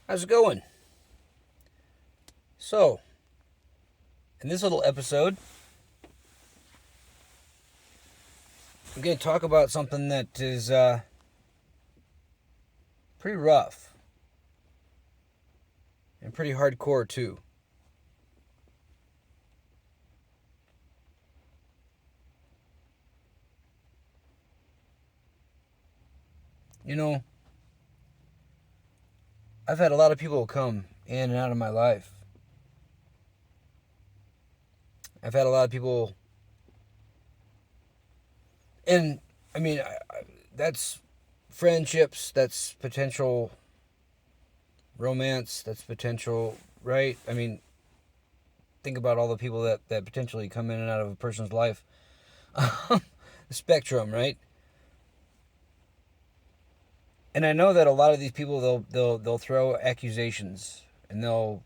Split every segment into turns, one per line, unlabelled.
How's it going? So, in this little episode, I'm going to talk about something that is pretty rough and pretty hardcore, too. You know, I've had a lot of people come in and out of my life. I've had a lot of people, and I mean, that's friendships, that's potential romance, that's potential, right? I mean, think about all the people that potentially come in and out of a person's life. The spectrum, right? And I know that a lot of these people they'll throw accusations and they'll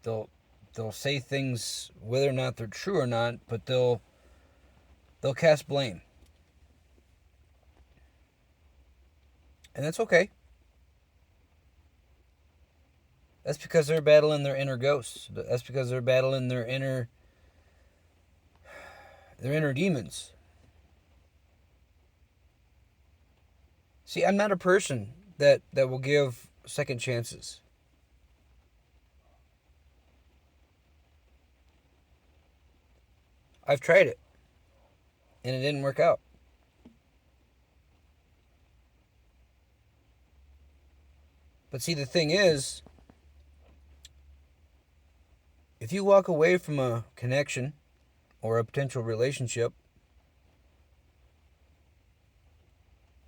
they'll say things whether or not they're true or not, but they'll cast blame. And that's okay. That's because they're battling their inner ghosts. That's because they're battling their inner demons. See, I'm not a person that will give second chances. I've tried it and it didn't work out. But see, the thing is, if you walk away from a connection or a potential relationship,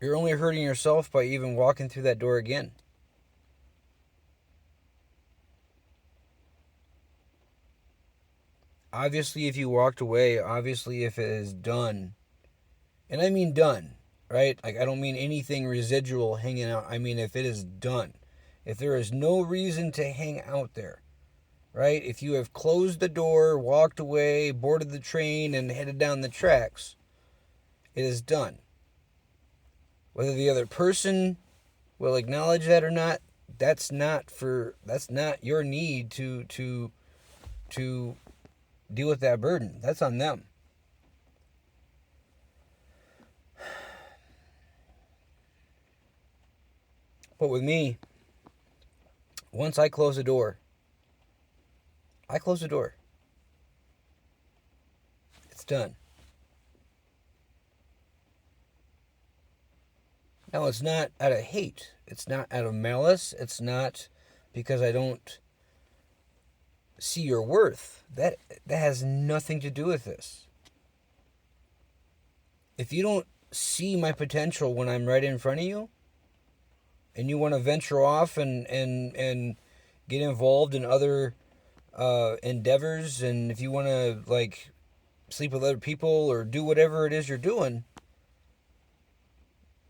you're only hurting yourself by even walking through that door again. Obviously, if you walked away, obviously, if it is done, and I mean done, right? Like, I don't mean anything residual hanging out. I mean, if it is done, if there is no reason to hang out there, right? If you have closed the door, walked away, boarded the train, and headed down the tracks, it is done. Whether the other person will acknowledge that or not, that's not your need to deal with that burden. That's on them. But with me, once I close the door, I close the door. It's done. Now, it's not out of hate. It's not out of malice. It's not because I don't see your worth. That has nothing to do with this. If you don't see my potential when I'm right in front of you, and you want to venture off and get involved in other endeavors, and if you want to like sleep with other people or do whatever it is you're doing,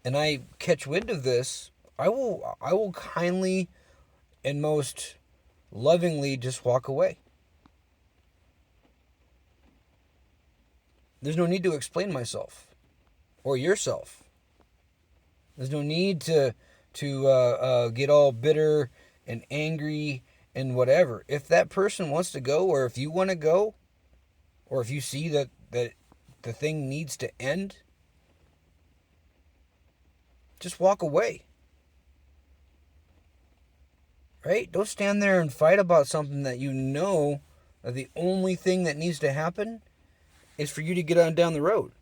and I catch wind of this, I will kindly and most lovingly just walk away. There's no need to explain myself or yourself. There's no need to get all bitter and angry and whatever. If that person wants to go, or if you want to go, or if you see that the thing needs to end, just walk away. Right? Don't stand there and fight about something that you know that the only thing that needs to happen is for you to get on down the road.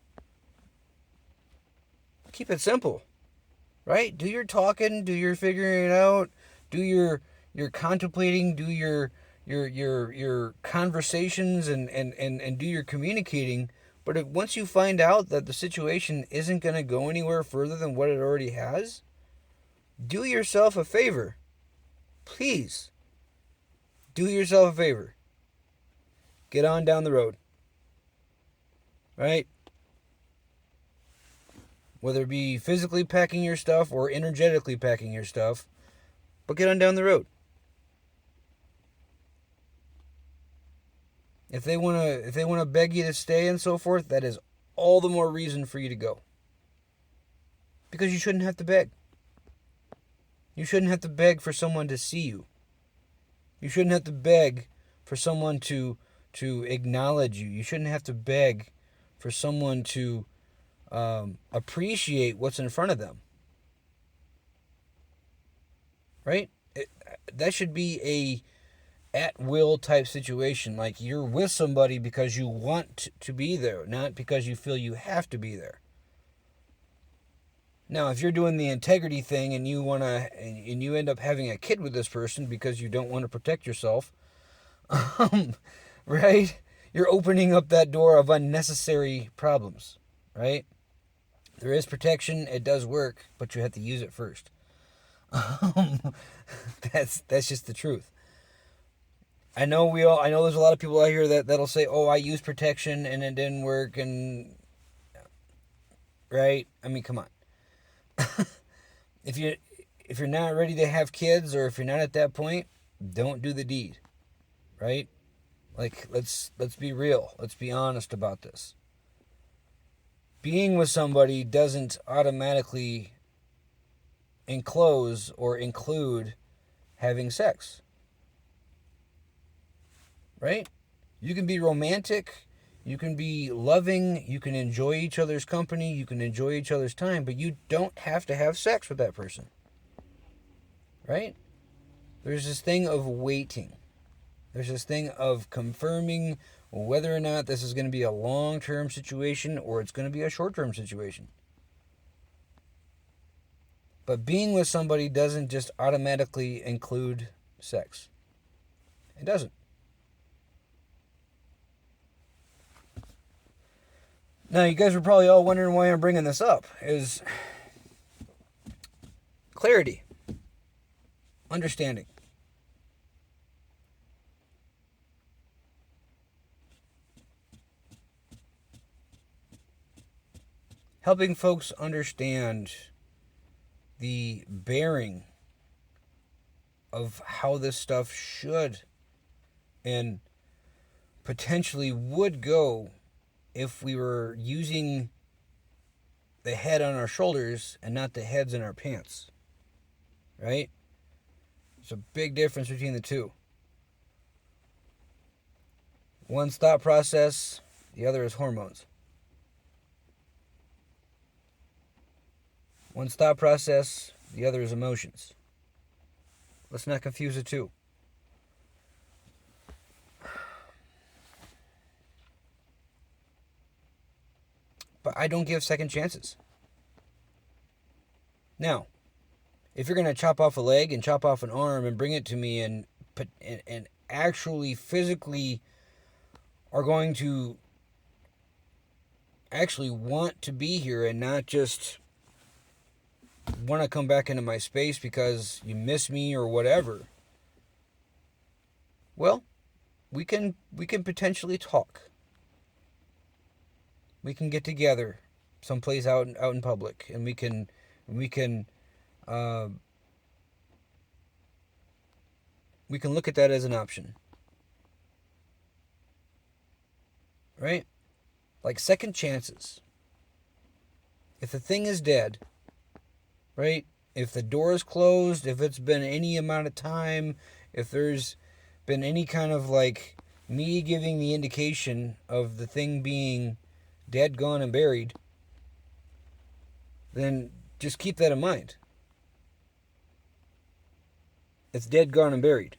Keep it simple. Right? Do your talking, do your figuring it out, do your contemplating, do your conversations and do your communicating. But once you find out that the situation isn't going to go anywhere further than what it already has, do yourself a favor. Please, do yourself a favor. Get on down the road. Right? Whether it be physically packing your stuff or energetically packing your stuff, but get on down the road. If they wanna beg you to stay and so forth, that is all the more reason for you to go. Because you shouldn't have to beg. You shouldn't have to beg for someone to see you. You shouldn't have to beg for someone to acknowledge you. You shouldn't have to beg for someone to appreciate what's in front of them. Right? That should be a at-will type situation. Like, you're with somebody because you want to be there, not because you feel you have to be there. Now, if you're doing the integrity thing and you end up having a kid with this person because you don't want to protect yourself, right? You're opening up that door of unnecessary problems, right? There is protection, it does work, but you have to use it first. That's just the truth. I know there's a lot of people out here that'll say, "Oh, I used protection and it didn't work," and right? I mean, come on. If you're not ready to have kids, or if you're not at that point, don't do the deed. Right? Like, let's be real. Let's be honest about this. Being with somebody doesn't automatically enclose or include having sex. Right? You can be romantic, you can be loving, you can enjoy each other's company, you can enjoy each other's time, but you don't have to have sex with that person. Right? There's this thing of waiting. There's this thing of confirming whether or not this is going to be a long-term situation or it's going to be a short-term situation. But being with somebody doesn't just automatically include sex. It doesn't. Now, you guys are probably all wondering why I'm bringing this up. Is clarity. Understanding. Helping folks understand the bearing of how this stuff should and potentially would go if we were using the head on our shoulders and not the heads in our pants. Right? There's a big difference between the two. One's thought process, the other is hormones. One's thought process, the other is emotions. Let's not confuse the two. But I don't give second chances. Now, if you're going to chop off a leg and chop off an arm and bring it to me and actually physically are going to actually want to be here and not just want to come back into my space because you miss me or whatever, well, we can potentially talk. We can get together someplace out in public, and we can look at that as an option. Right? Like second chances. If the thing is dead, right? If the door is closed, if it's been any amount of time, if there's been any kind of like me giving the indication of the thing being dead, gone, and buried, then just keep that in mind. It's dead, gone, and buried.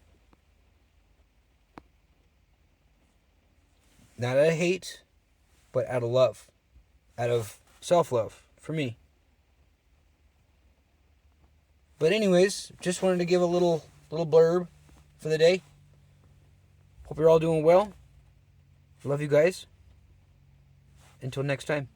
Not out of hate, but out of love. Out of self-love, for me. But anyways, just wanted to give a little blurb for the day. Hope you're all doing well. Love you guys. Until next time.